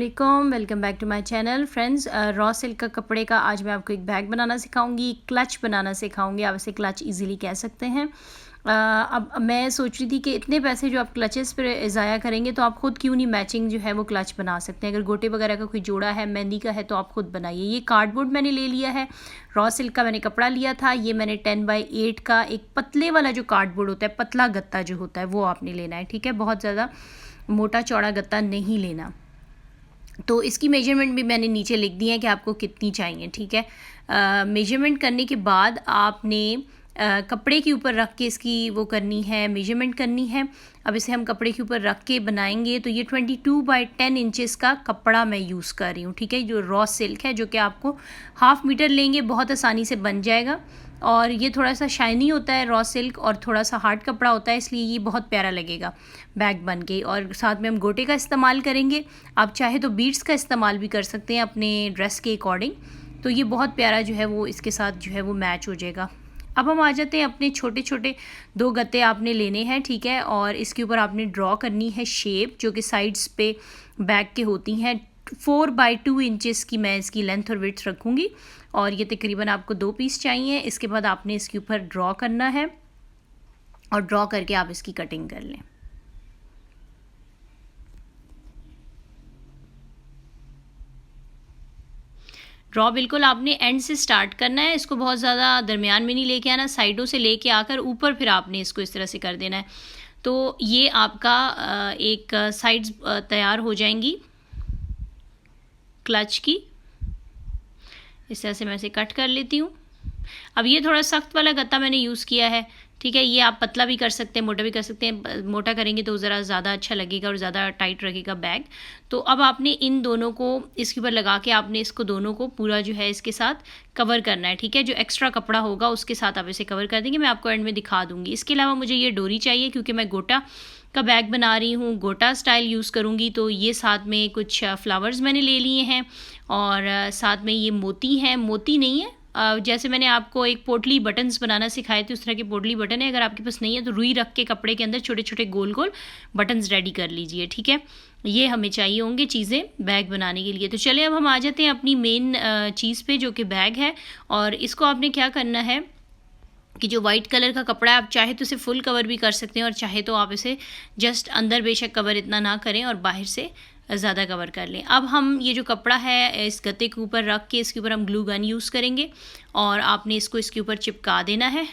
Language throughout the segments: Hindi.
अस्सलामुअलैकुम, welcome back to my channel friends. Raw silk का कपड़े का आज मैं आपको एक बैग बनाना सिखाऊंगी, क्लच बनाना सिखाऊंगी। आप इसे क्लच इजीली कह सकते हैं। अब मैं सोच रही थी कि इतने पैसे जो आप क्लचेस पर ज़ाया करेंगे तो आप ख़ुद क्यों नहीं मैचिंग जो है वो क्लच बना सकते हैं। अगर गोटे वगैरह का कोई जोड़ा है, मेहंदी का है, तो आप ख़ुद बनाइए। ये कार्डबोर्ड मैंने ले लिया है, रॉ सिल्क का मैंने कपड़ा लिया था। ये मैंने 10x8 का एक पतले वाला जो कार्डबोर्ड होता है, पतला गत्ता जो होता है वो आपने लेना है, ठीक है। बहुत ज़्यादा मोटा चौड़ा गत्ता नहीं लेना। तो इसकी मेजरमेंट भी मैंने नीचे लिख दी है कि आपको कितनी चाहिए, ठीक है। मेजरमेंट करने के बाद आपने कपड़े के ऊपर रख के इसकी वो करनी है, मेजरमेंट करनी है। अब इसे हम कपड़े के ऊपर रख के बनाएंगे। तो ये 22x10 इंचेस का कपड़ा मैं यूज़ कर रही हूँ, ठीक है। जो रॉ सिल्क है, जो कि आपको 1/2 मीटर लेंगे, बहुत आसानी से बन जाएगा। और ये थोड़ा सा शाइनी होता है रॉ सिल्क, और थोड़ा सा हार्ड कपड़ा होता है, इसलिए ये बहुत प्यारा लगेगा बैग बन के। और साथ में हम गोटे का इस्तेमाल करेंगे। आप चाहे तो बीड्स का इस्तेमाल भी कर सकते हैं अपने ड्रेस के अकॉर्डिंग। तो ये बहुत प्यारा जो है वो इसके साथ जो है वो मैच हो जाएगा। अब हम आ जाते हैं अपने छोटे छोटे 2 गत्ते आपने लेने हैं, ठीक है। और इसके ऊपर आपने ड्रॉ करनी है शेप, जो कि साइड्स पे बैग के होती हैं। 4x2 इंचेस की मैं इसकी लेंथ और विड्थ रखूँगी, और ये तकरीबन आपको 2 पीस चाहिए। इसके बाद आपने इसके ऊपर ड्रॉ करना है, और ड्रॉ करके आप इसकी कटिंग कर लें। ड्रॉ बिल्कुल आपने एंड से स्टार्ट करना है, इसको बहुत ज़्यादा दरमियान में नहीं लेके आना, साइडों से लेके आकर ऊपर फिर आपने इसको इस तरह से कर देना है। तो ये आपका एक साइड्स तैयार हो जाएंगी क्लच की। इस तरह से मैं इसे कट कर लेती हूँ। अब ये थोड़ा सख्त वाला गत्ता मैंने यूज़ किया है, ठीक है। ये आप पतला भी कर सकते हैं, मोटा भी कर सकते हैं। मोटा करेंगे तो ज़रा ज़्यादा अच्छा लगेगा और ज़्यादा टाइट रखेगा बैग। तो अब आपने इन दोनों को इसके ऊपर लगा के आपने इसको दोनों को पूरा जो है इसके साथ कवर करना है, ठीक है। जो एक्स्ट्रा कपड़ा होगा उसके साथ आप इसे कवर कर देंगे, मैं आपको एंड में दिखा दूँगी। इसके अलावा मुझे ये डोरी चाहिए, क्योंकि मैं गोटा का बैग बना रही हूँ, गोटा स्टाइल यूज़ करूँगी। तो ये साथ में कुछ फ्लावर्स मैंने ले लिए हैं, और साथ में ये मोती हैं, मोती नहीं है, जैसे मैंने आपको एक पोटली बटन्स बनाना सिखाए थे उस तरह के पोटली बटन है। अगर आपके पास नहीं है तो रुई रख के कपड़े के अंदर छोटे छोटे गोल गोल बटन्स रेडी कर लीजिए, ठीक है। ये हमें चाहिए होंगे चीज़ें बैग बनाने के लिए। तो चलिए अब हम आ जाते हैं अपनी मेन चीज़ पे, जो कि बैग है। और इसको आपने क्या करना है कि जो वाइट कलर का कपड़ा है, आप चाहे तो इसे फुल कवर भी कर सकते हैं, और चाहे तो आप इसे जस्ट अंदर बेशक कवर इतना ना करें और बाहर से ज़्यादा कवर कर लें। अब हम ये जो कपड़ा है इस गत्ते के ऊपर रख के इसके ऊपर हम ग्लू गन यूज़ करेंगे, और आपने इसको इसके ऊपर चिपका देना है।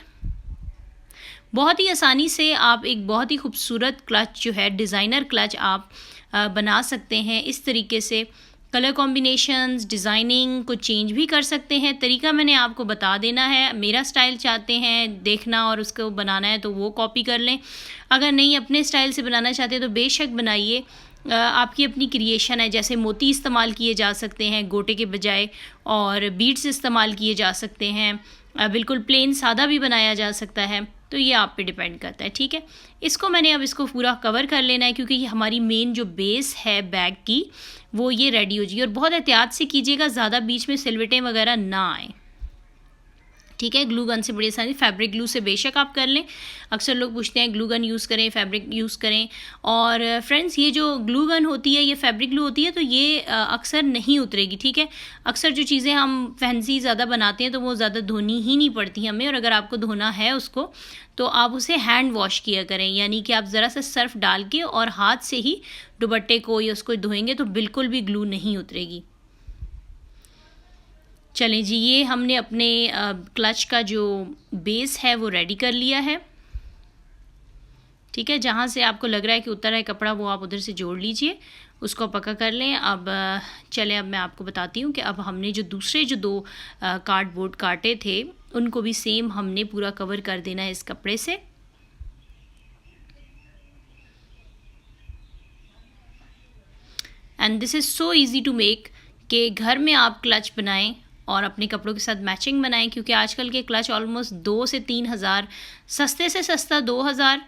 बहुत ही आसानी से आप एक बहुत ही खूबसूरत क्लच जो है, डिज़ाइनर क्लच आप बना सकते हैं। इस तरीके से कलर कॉम्बिनेशंस, डिज़ाइनिंग को चेंज भी कर सकते हैं। तरीका मैंने आपको बता देना है। मेरा स्टाइल चाहते हैं देखना और उसको बनाना है तो वो कॉपी कर लें। अगर नहीं अपने स्टाइल से बनाना चाहते तो बेशक बनाइए, आपकी अपनी क्रिएशन है। जैसे मोती इस्तेमाल किए जा सकते हैं गोटे के बजाय, और बीड्स इस्तेमाल किए जा सकते हैं। बिल्कुल प्लेन सादा भी बनाया जा सकता है। तो ये आप पे डिपेंड करता है, ठीक है। इसको मैंने अब इसको पूरा कवर कर लेना है, क्योंकि ये हमारी मेन जो बेस है बैग की वो ये रेडी हो जाएगी। और बहुत एहतियात से कीजिएगा, ज़्यादा बीच में सिलवटें वगैरह ना आए, ठीक है। ग्लू गन से बड़ी आसानी, फैब्रिक ग्लू से बेशक आप कर लें। अक्सर लोग पूछते हैं ग्लू गन यूज़ करें, फैब्रिक यूज़ करें। और फ्रेंड्स, ये जो ग्लू गन होती है, ये फैब्रिक ग्लू होती है, तो ये अक्सर नहीं उतरेगी, ठीक है। अक्सर जो चीज़ें हम फैंसी ज़्यादा बनाते हैं तो वो ज़्यादा धोनी ही नहीं पड़ती हमें। और अगर आपको धोना है उसको, तो आप उसे हैंड वॉश किया करें, यानी कि आप ज़रा सा सर्फ डाल के और हाथ से ही दुपट्टे को या उसको धोएंगे तो बिल्कुल भी ग्लू नहीं उतरेगी। चलें जी, ये हमने अपने क्लच का जो बेस है वो रेडी कर लिया है, ठीक है। जहाँ से आपको लग रहा है कि उतर है कपड़ा, वो आप उधर से जोड़ लीजिए, उसको पक्का कर लें। अब चलें, अब मैं आपको बताती हूँ कि अब हमने जो दूसरे जो 2 कार्डबोर्ड काटे थे उनको भी सेम हमने पूरा कवर कर देना है इस कपड़े से। And this is so easy to make, कि घर में आप क्लच बनाएं और अपने कपड़ों के साथ मैचिंग बनाएं, क्योंकि आजकल के क्लच ऑलमोस्ट 2 से 3 हज़ार, सस्ते से सस्ता 2,000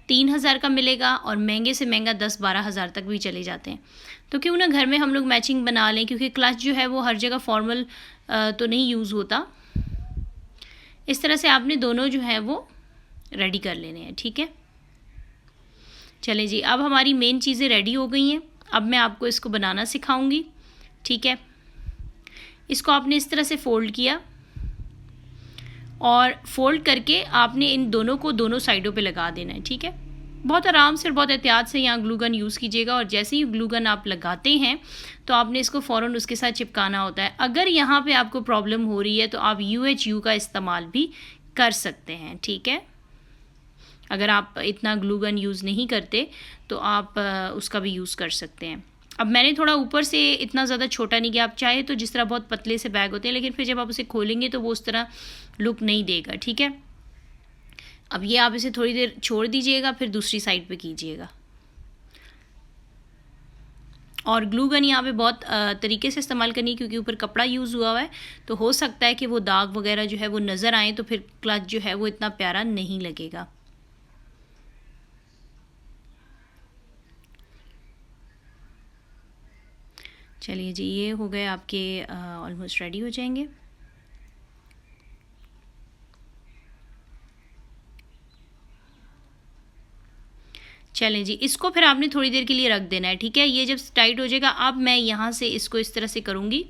3,000 का मिलेगा, और महंगे से महंगा 10-12 हज़ार तक भी चले जाते हैं। तो क्यों ना घर में हम लोग मैचिंग बना लें, क्योंकि क्लच जो है वो हर जगह फॉर्मल तो नहीं यूज़ होता। इस तरह से आपने दोनों जो है वो रेडी कर लेने हैं, ठीक है। चलें जी, अब हमारी मेन चीज़ें रेडी हो गई हैं। अब मैं आपको इसको बनाना सिखाऊंगी, ठीक है। इसको आपने इस तरह से फ़ोल्ड किया और फ़ोल्ड करके आपने इन दोनों को दोनों साइडों पे लगा देना है, ठीक है। बहुत आराम से और बहुत एहतियात से यहाँ ग्लू गन यूज़ कीजिएगा, और जैसे ही ग्लू गन आप लगाते हैं तो आपने इसको फ़ौरन उसके साथ चिपकाना होता है। अगर यहाँ पे आपको प्रॉब्लम हो रही है तो आप UHU का इस्तेमाल भी कर सकते हैं, ठीक है। अगर आप इतना ग्लू गन यूज़ नहीं करते तो आप उसका भी यूज़ कर सकते हैं। अब मैंने थोड़ा ऊपर से इतना ज़्यादा छोटा नहीं किया, आप चाहे तो जिस तरह बहुत पतले से बैग होते हैं, लेकिन फिर जब आप उसे खोलेंगे तो वो उस तरह लुक नहीं देगा, ठीक है। अब ये आप इसे थोड़ी देर छोड़ दीजिएगा, फिर दूसरी साइड पे कीजिएगा। और ग्लू गन यहाँ पे बहुत तरीके से इस्तेमाल करनी है, क्योंकि ऊपर कपड़ा यूज़ हुआ है, तो हो सकता है कि वो दाग वगैरह जो है वो नज़र आए, तो फिर क्लच जो है वो इतना प्यारा नहीं लगेगा। चलिए जी, ये हो गए आपके, ऑलमोस्ट रेडी हो जाएंगे। चलें जी, इसको फिर आपने थोड़ी देर के लिए रख देना है, ठीक है। ये जब टाइट हो जाएगा, अब मैं यहाँ से इसको इस तरह से करूँगी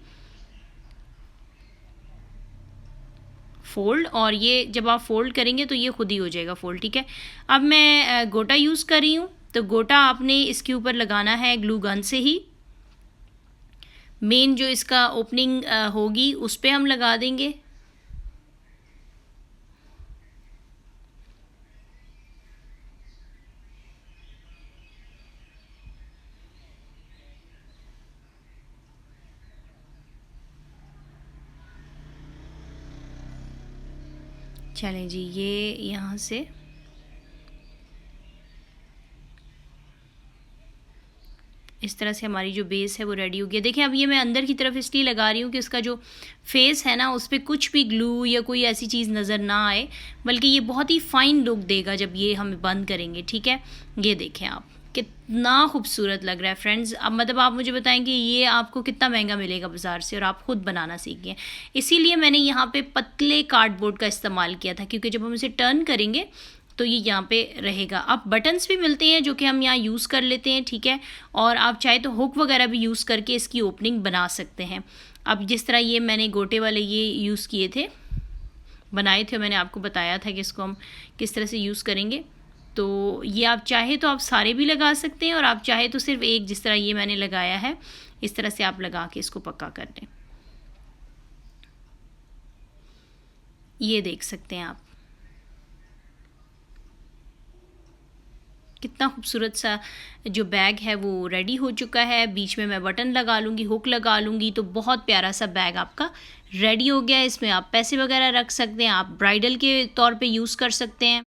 फ़ोल्ड, और ये जब आप फ़ोल्ड करेंगे तो ये खुद ही हो जाएगा फ़ोल्ड, ठीक है। अब मैं गोटा यूज़ कर रही हूँ, तो गोटा आपने इसके ऊपर लगाना है ग्लू गन से ही। मेन जो इसका ओपनिंग होगी उस पर हम लगा देंगे। चलें जी, ये यहाँ से इस तरह से हमारी जो बेस है वो रेडी हो गई है। देखिए, अब ये मैं अंदर की तरफ इसलिए लगा रही हूँ कि उसका जो फेस है ना, उस पर कुछ भी ग्लू या कोई ऐसी चीज़ नज़र ना आए, बल्कि ये बहुत ही फ़ाइन लुक देगा जब ये हम बंद करेंगे, ठीक है। ये देखें आप, कितना खूबसूरत लग रहा है फ्रेंड्स। अब मतलब आप मुझे बताएं कि ये आपको कितना महंगा मिलेगा बाज़ार से, और आप खुद बनाना सीख गए। इसीलिए मैंने यहाँ पे पतले कार्डबोर्ड का इस्तेमाल किया था, क्योंकि जब हम इसे टर्न करेंगे तो ये यहाँ पे रहेगा। अब बटन्स भी मिलते हैं जो कि हम यहाँ यूज़ कर लेते हैं, ठीक है। और आप चाहे तो हुक वगैरह भी यूज़ करके इसकी ओपनिंग बना सकते हैं। अब जिस तरह ये मैंने गोटे वाले ये यूज़ किए थे, बनाए थे, मैंने आपको बताया था कि इसको हम किस तरह से यूज़ करेंगे। तो ये आप चाहे तो आप सारे भी लगा सकते हैं, और आप चाहे तो सिर्फ एक, जिस तरह ये मैंने लगाया है, इस तरह से आप लगा के इसको पक्का कर दें। ये देख सकते हैं आप, कितना खूबसूरत सा जो बैग है वो रेडी हो चुका है। बीच में मैं बटन लगा लूँगी, हुक लगा लूँगी, तो बहुत प्यारा सा बैग आपका रेडी हो गया है। इसमें आप पैसे वगैरह रख सकते हैं, आप ब्राइडल के तौर पे यूज़ कर सकते हैं।